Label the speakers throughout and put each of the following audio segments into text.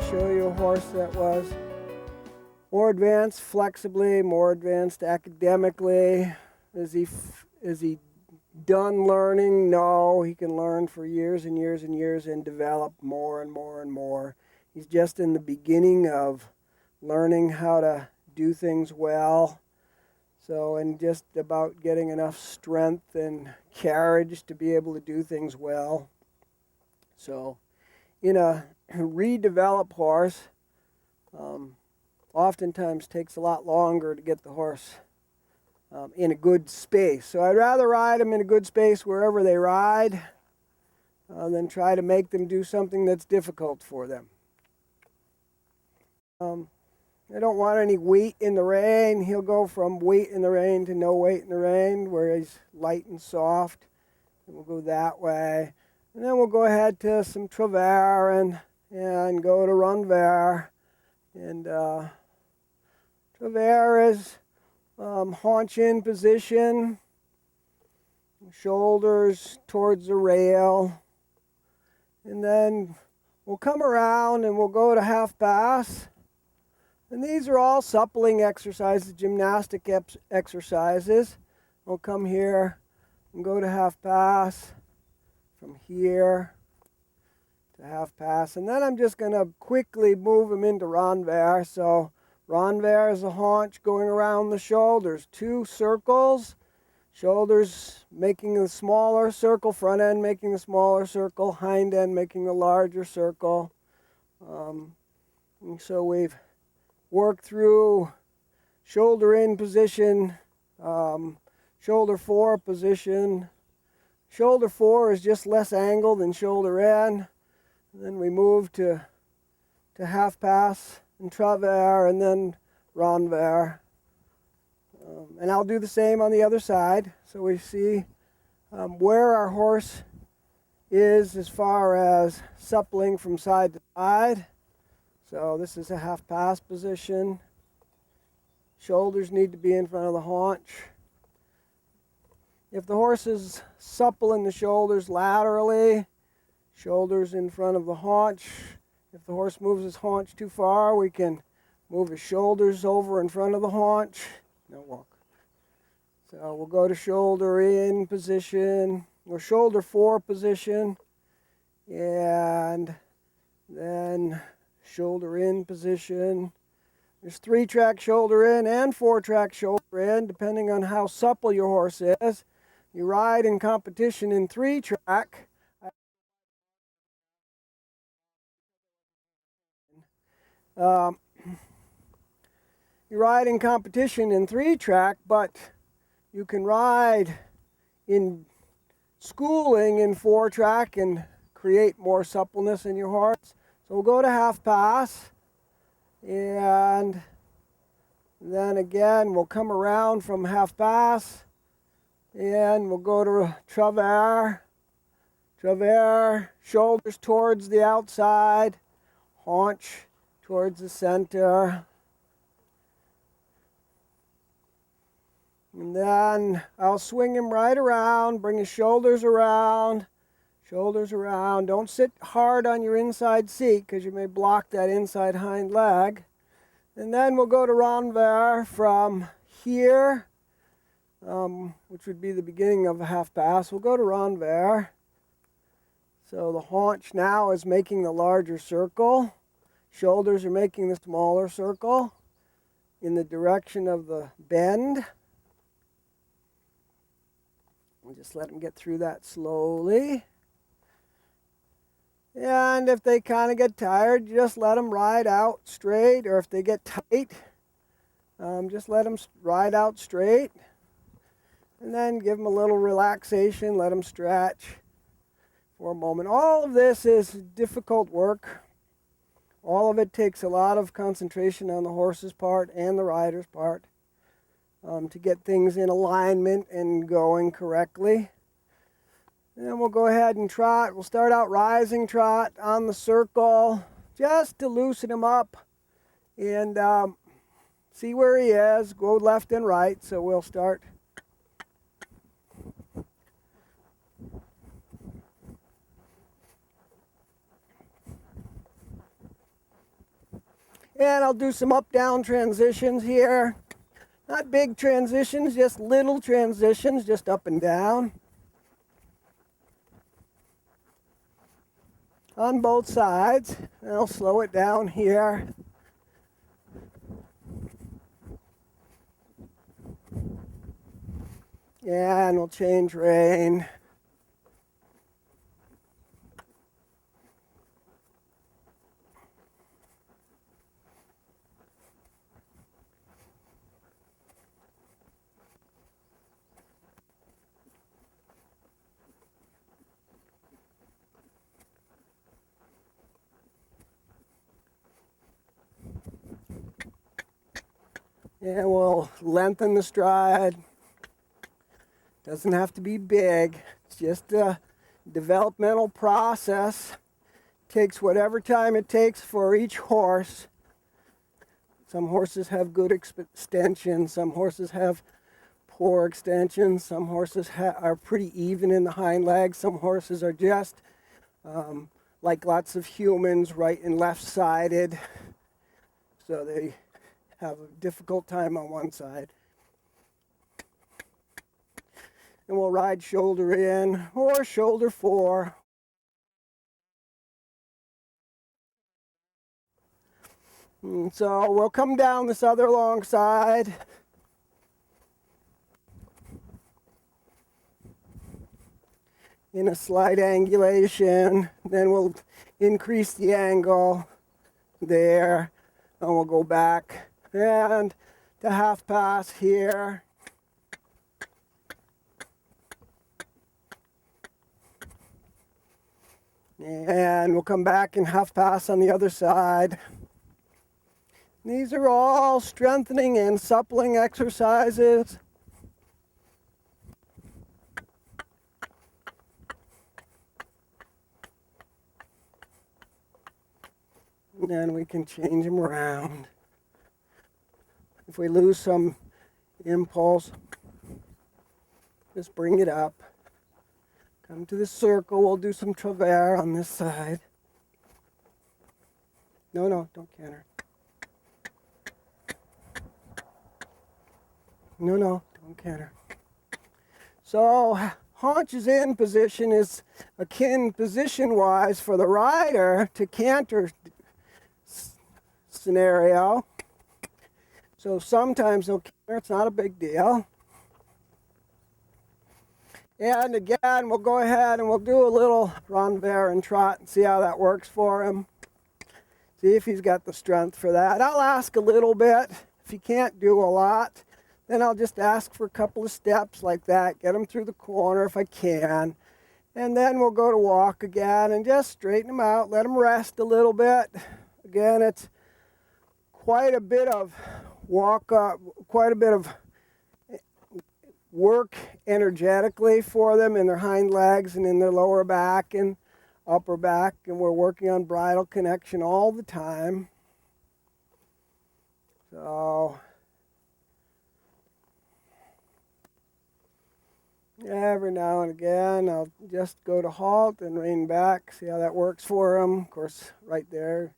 Speaker 1: show you a horse that was more advanced flexibly, more advanced academically. Is he done learning? No, he can learn for years and years and years and develop more and more and more. He's just in the beginning of learning how to do things well. So, and just about getting enough strength and carriage to be able to do things well. So, in a redeveloped horse, oftentimes takes a lot longer to get the horse in a good space. So I'd rather ride them in a good space wherever they ride than try to make them do something that's difficult for them. I don't want any weight in the rein. He'll go from weight in the rein to no weight in the rein, where he's light and soft. And we'll go that way. And then we'll go ahead to some Trot and go to Renvers. And Trot is haunch in position, shoulders towards the rail. And then we'll come around and we'll go to half pass. And these are all suppling exercises, gymnastic exercises. We'll come here and go to half pass, from here to half pass. And then I'm just going to quickly move them into Renvers. So Renvers is a haunch going around the shoulders. 2 circles, shoulders making the smaller circle, front end making the smaller circle, hind end making the larger circle. And so we've worked through shoulder in position, shoulder 4 position. Shoulder 4 is just less angle than shoulder in. And then we move to half pass and Trot and then Renvers. And I'll do the same on the other side. So we see where our horse is as far as suppling from side to side. So this is a half pass position. Shoulders need to be in front of the haunch. If the horse is supple in the shoulders laterally, shoulders in front of the haunch. If the horse moves his haunch too far, we can move his shoulders over in front of the haunch. No walk. So we'll go to shoulder in position, or shoulder 4 position, and then shoulder in position. There's 3-track shoulder in and 4-track shoulder in, depending on how supple your horse is. You ride in competition in 3-track. You ride in competition in 3-track, but you can ride in schooling in 4-track and create more suppleness in your horse. So we'll go to half pass, and then again we'll come around from half pass, and we'll go to Trot. Trot, shoulders towards the outside, haunch towards the center. And then I'll swing him right around, bring his shoulders around. Shoulders around. Don't sit hard on your inside seat because you may block that inside hind leg. And then we'll go to Renvers from here, which would be the beginning of a half pass. We'll go to Renvers. So the haunch now is making the larger circle. Shoulders are making the smaller circle in the direction of the bend. We'll just let them get through that slowly. And if they kind of get tired, just let them ride out straight. Or if they get tight, just let them ride out straight. And then give them a little relaxation, let them stretch for a moment. All of this is difficult work. All of it takes a lot of concentration on the horse's part and the rider's part to get things in alignment and going correctly. And we'll go ahead and trot. We'll start out rising trot on the circle just to loosen him up and see where he is. Go left and right. So we'll start. And I'll do some up-down transitions here. Not big transitions, just little transitions, just up and down. On both sides. And I'll slow it down here. And we'll change rein. And we'll lengthen the stride. Doesn't have to be big. It's just a developmental process. Takes whatever time it takes for each horse. Some horses have good extension. Some horses have poor extension. Some horses are pretty even in the hind legs. Some horses are just like lots of humans, right and left-sided. So they have a difficult time on one side. And we'll ride shoulder in or shoulder 4. And so we'll come down this other long side. In a slight angulation. Then we'll increase the angle there. And we'll go back and to half pass here. And we'll come back and half pass on the other side. These are all strengthening and suppling exercises. And then we can change them around. If we lose some impulse, just bring it up. Come to the circle. We'll do some travers on this side. No, don't canter. No, don't canter. So haunches in position is akin position-wise for the rider to canter scenario. So sometimes they'll canter. It's not a big deal. And again, we'll go ahead and we'll do a little renvers and trot and see how that works for him. See if he's got the strength for that. I'll ask a little bit. If he can't do a lot, then I'll just ask for a couple of steps like that. Get him through the corner if I can. And then we'll go to walk again and just straighten him out. Let him rest a little bit. Again, it's quite a bit of work energetically for them in their hind legs and in their lower back and upper back, and we're working on bridle connection all the time. So every now and again I'll just go to halt and rein back, see how that works for them. Of course, right there.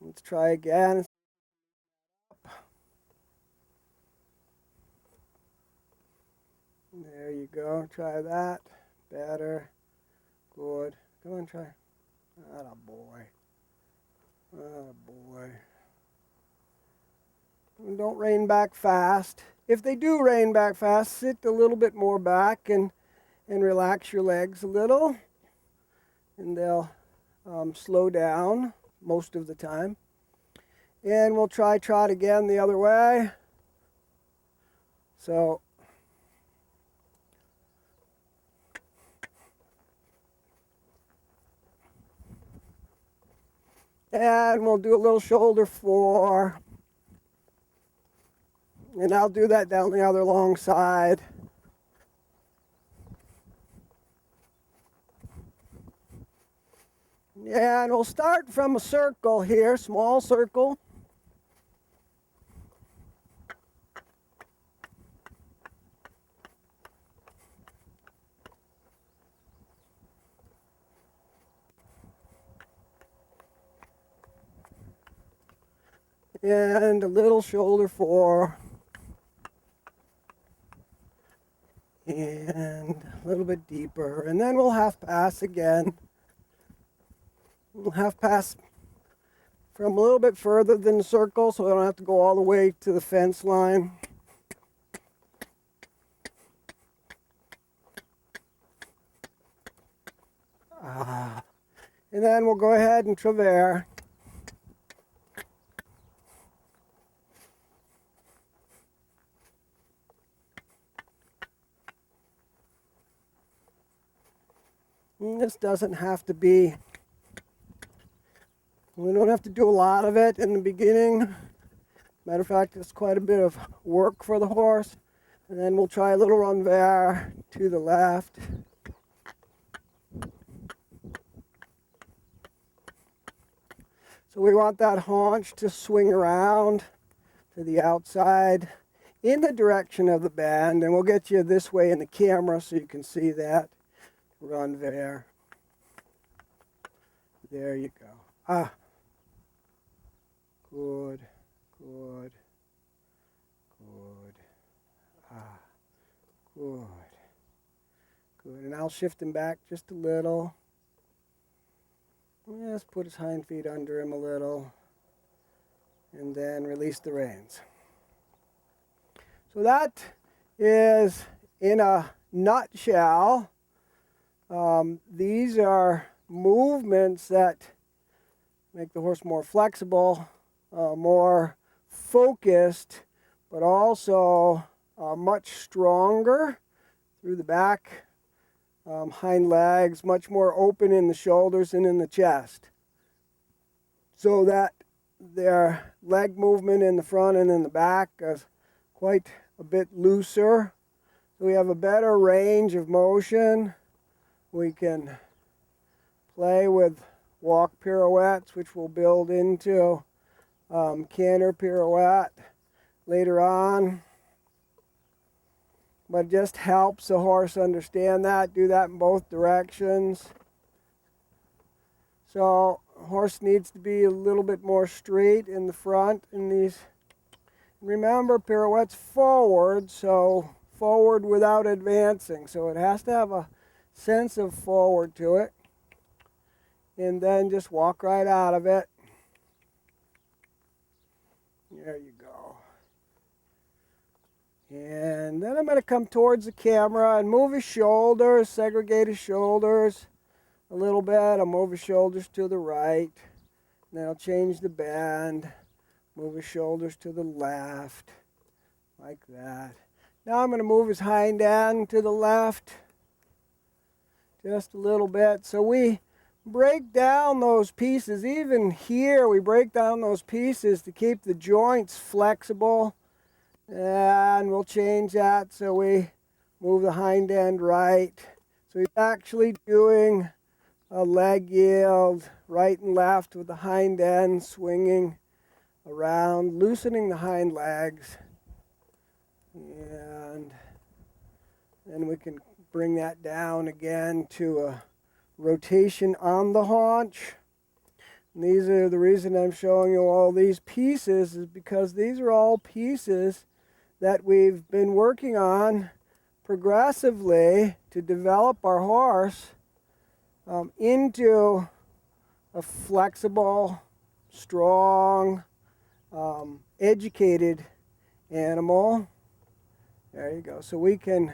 Speaker 1: Let's try again. There you go. Try that. Better. Good. Come on, try. Atta boy. Atta boy. And don't rein back fast. If they do rein back fast, sit a little bit more back and relax your legs a little. And they'll slow down most of the time. And we'll try trot again the other way. So and we'll do a little shoulder 4. And I'll do that down the other long side. And we'll start from a circle here, small circle. and a little shoulder 4, and a little bit deeper, and then we'll half pass again. We'll half pass from a little bit further than the circle, so I don't have to go all the way to the fence line. And then we'll go ahead and traverse. And this doesn't have to be, we don't have to do a lot of it in the beginning. Matter of fact, it's quite a bit of work for the horse. And then we'll try a little renvers to the left. So we want that haunch to swing around to the outside in the direction of the band. And we'll get you this way in the camera so you can see that. Renvers. There you go. Ah. Good. Good. Good. Ah. Good. Good. And I'll shift him back just a little. Just put his hind feet under him a little, and then release the reins. So that is, in a nutshell, these are movements that make the horse more flexible, more focused, but also much stronger through the back. Hind legs much more open in the shoulders and in the chest, so that their leg movement in the front and in the back is quite a bit looser. So we have a better range of motion. We can play with walk pirouettes, which will build into canter pirouette later on. But it just helps the horse understand that, do that in both directions. So horse needs to be a little bit more straight in the front in these. Remember, pirouette's forward, so forward without advancing. So it has to have a sense of forward to it. And then just walk right out of it. There you go. And then I'm going to come towards the camera and move his shoulders, segregate his shoulders a little bit. I'll move his shoulders to the right. And then I'll change the bend, move his shoulders to the left, like that. Now I'm going to move his hind end to the left just a little bit. So we break down those pieces. Even here, we break down those pieces to keep the joints flexible. And we'll change that so we move the hind end right. So he's actually doing a leg yield right and left with the hind end swinging around, loosening the hind legs. And then we can bring that down again to a rotation on the haunch. And these are the reason I'm showing you all these pieces, is because these are all pieces that we've been working on progressively to develop our horse into a flexible, strong, educated animal. There you go. So we can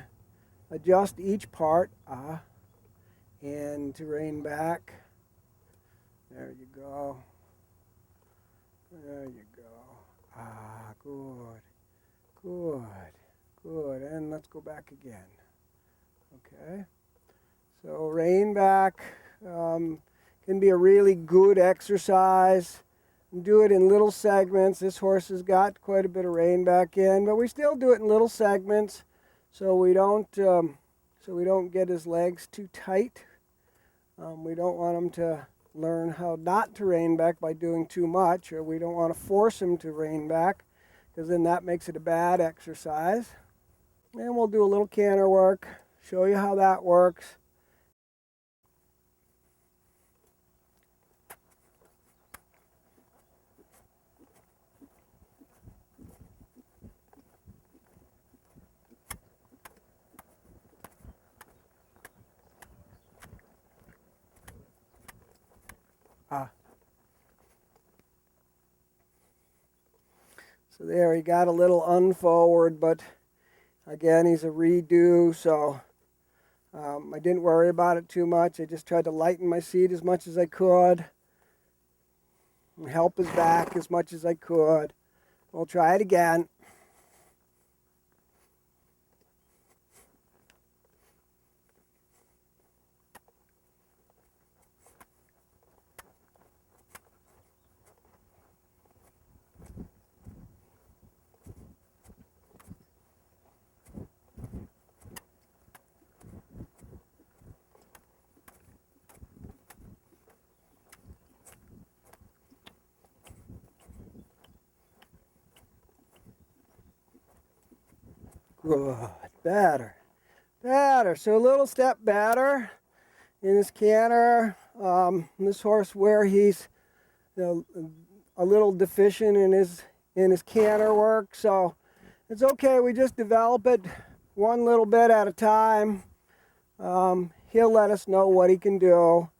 Speaker 1: adjust each part and to rein back. There you go. There you go. Good. Good, good, and let's go back again. Okay, so rein back can be a really good exercise. Do it in little segments. This horse has got quite a bit of rein back in, but we still do it in little segments, so we don't get his legs too tight. We don't want him to learn how not to rein back by doing too much, or we don't want to force him to rein back, because then that makes it a bad exercise. And we'll do a little canter work, show you how that works. So there, he got a little unforward, but again, he's a redo, so I didn't worry about it too much. I just tried to lighten my seat as much as I could and help his back as much as I could. We'll try it again. Good. Better. Better. So a little step better in his canter. This horse where he's a little deficient in his canter work. So it's okay. We just develop it one little bit at a time. He'll let us know what he can do.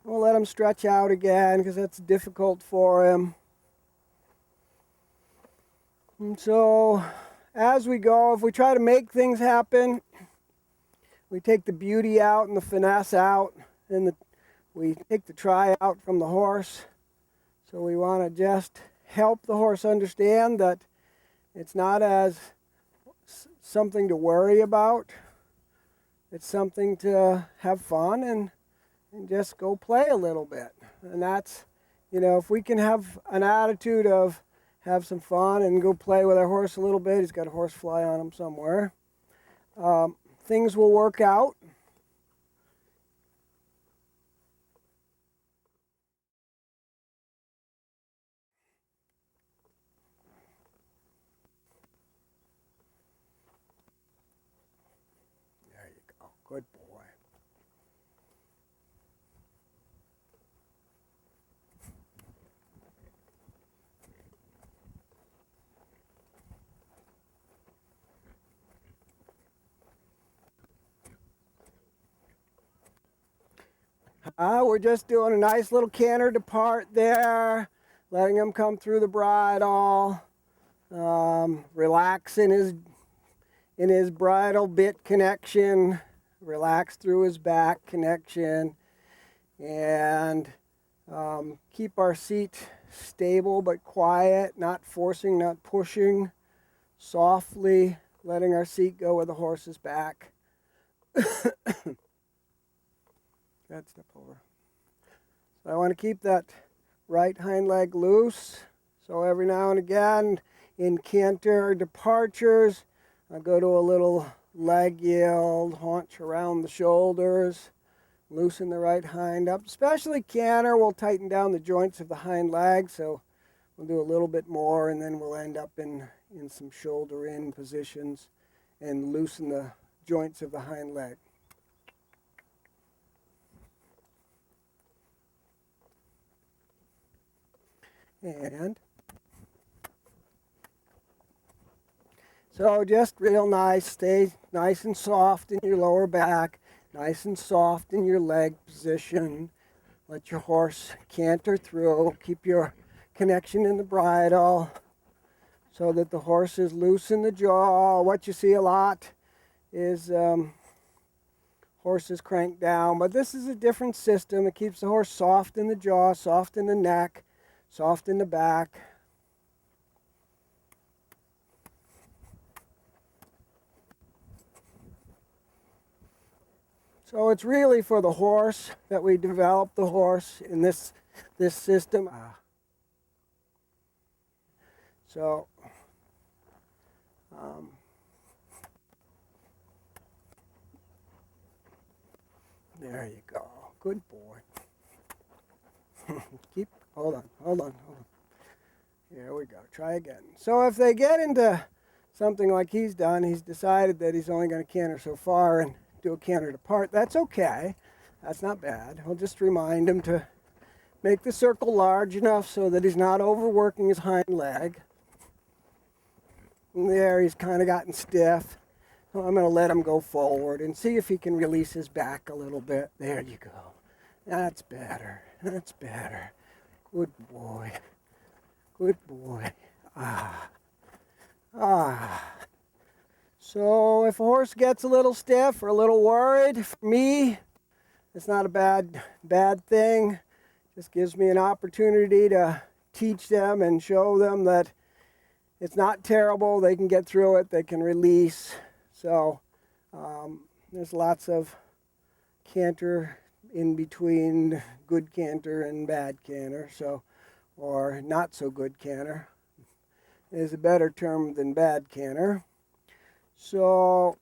Speaker 1: We'll let him stretch out again because that's difficult for him. And so as we go, if we try to make things happen, we take the beauty out and the finesse out, and we take the try out from the horse. So we want to just help the horse understand that it's not as something to worry about. It's something to have fun and just go play a little bit. And that's, if we can have an attitude of have some fun and go play with our horse a little bit. He's got a horse fly on him somewhere. Things will work out. There you go. Good boy. We're just doing a nice little canter depart there, letting him come through the bridle, relax in his bridle bit connection, relax through his back connection, and keep our seat stable but quiet, not forcing, not pushing, softly letting our seat go with the horse's back. Good, step over. So I want to keep that right hind leg loose. So every now and again in canter departures, I go to a little leg yield, haunch around the shoulders, loosen the right hind up. Especially canter, we'll tighten down the joints of the hind leg. So we'll do a little bit more and then we'll end up in some shoulder in positions and loosen the joints of the hind leg. And so just real nice, stay nice and soft in your lower back, nice and soft in your leg position. Let your horse canter through, keep your connection in the bridle so that the horse is loose in the jaw. What you see a lot is horses crank down, but this is a different system. It keeps the horse soft in the jaw, soft in the neck, soft in the back. So it's really for the horse that we develop the horse in this system. So there you go. Good boy. Hold on. Here we go. Try again. So if they get into something like he's done, he's decided that he's only going to canter so far and do a canter depart. That's okay. That's not bad. I'll just remind him to make the circle large enough so that he's not overworking his hind leg. And there, he's kind of gotten stiff. So I'm going to let him go forward and see if he can release his back a little bit. There you go. That's better. That's better. Good boy. Good boy. Ah. Ah. So if a horse gets a little stiff or a little worried, for me, it's not a bad thing. Just gives me an opportunity to teach them and show them that it's not terrible. They can get through it. They can release. So there's lots of canter in between good canter and bad canter, so, or not so good canter is a better term than bad canter. So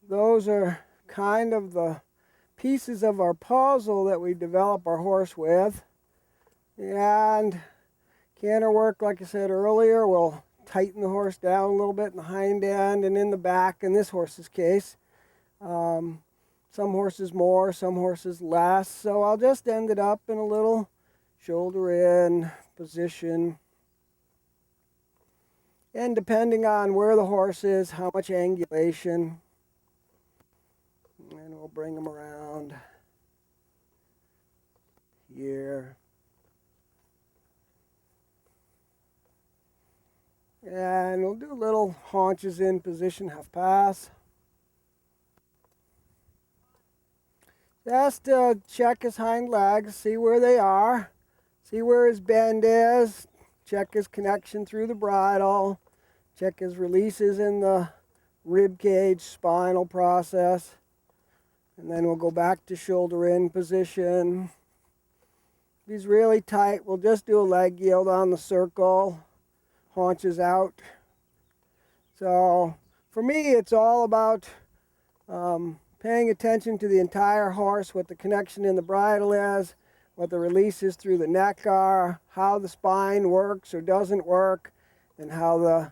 Speaker 1: those are kind of the pieces of our puzzle that we develop our horse with. And canter work, like I said earlier, will tighten the horse down a little bit in the hind end and in the back in this horse's case. Some horses more, some horses less. So I'll just end it up in a little shoulder in position. And depending on where the horse is, how much angulation. And we'll bring them around here. And we'll do little haunches in position, half pass. Just check his hind legs, see where they are, see where his bend is, check his connection through the bridle, check his releases in the rib cage, spinal process, and then we'll go back to shoulder in position. If he's really tight, we'll just do a leg yield on the circle, haunches out. So for me, it's all about paying attention to the entire horse, what the connection in the bridle is, what the releases through the neck are, how the spine works or doesn't work, and how the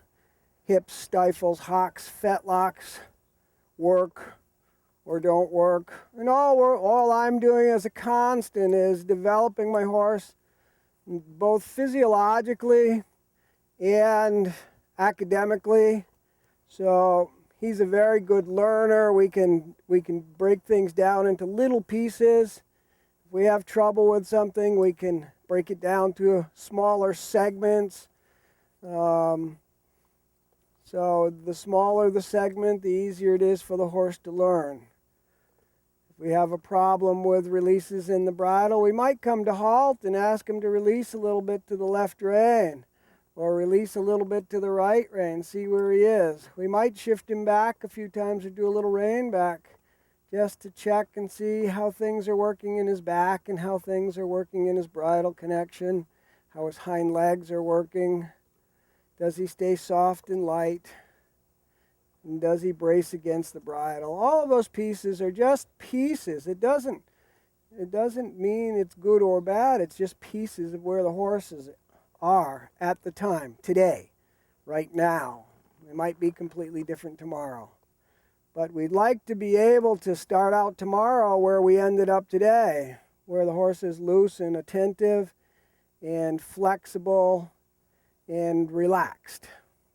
Speaker 1: hips, stifles, hocks, fetlocks work or don't work. And all I'm doing as a constant is developing my horse both physiologically and academically. So he's a very good learner. We can break things down into little pieces. If we have trouble with something, we can break it down to smaller segments. So the smaller the segment, the easier it is for the horse to learn. If we have a problem with releases in the bridle, we might come to halt and ask him to release a little bit to the left rein, or release a little bit to the right rein, see where he is. We might shift him back a few times or do a little rein back just to check and see how things are working in his back and how things are working in his bridle connection, how his hind legs are working. Does he stay soft and light? And does he brace against the bridle? All of those pieces are just pieces. It doesn't mean it's good or bad. It's just pieces of where the horses are at the time, today, right now. It might be completely different tomorrow. But we'd like to be able to start out tomorrow where we ended up today, where the horse is loose and attentive and flexible and relaxed.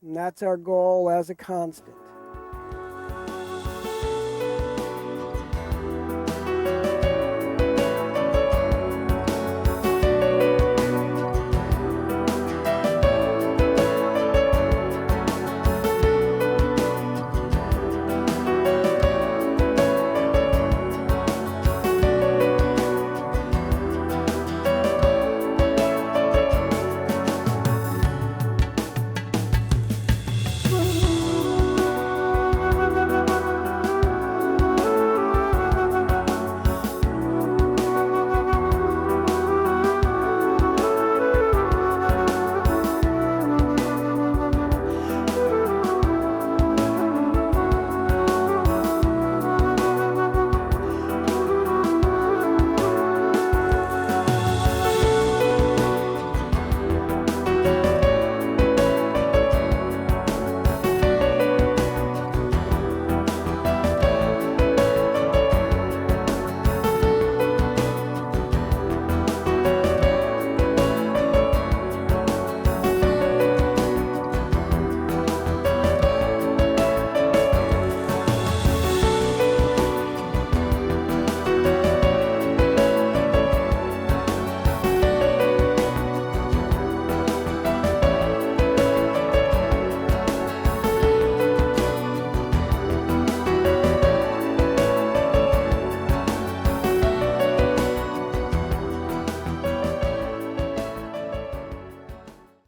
Speaker 1: And that's our goal as a constant.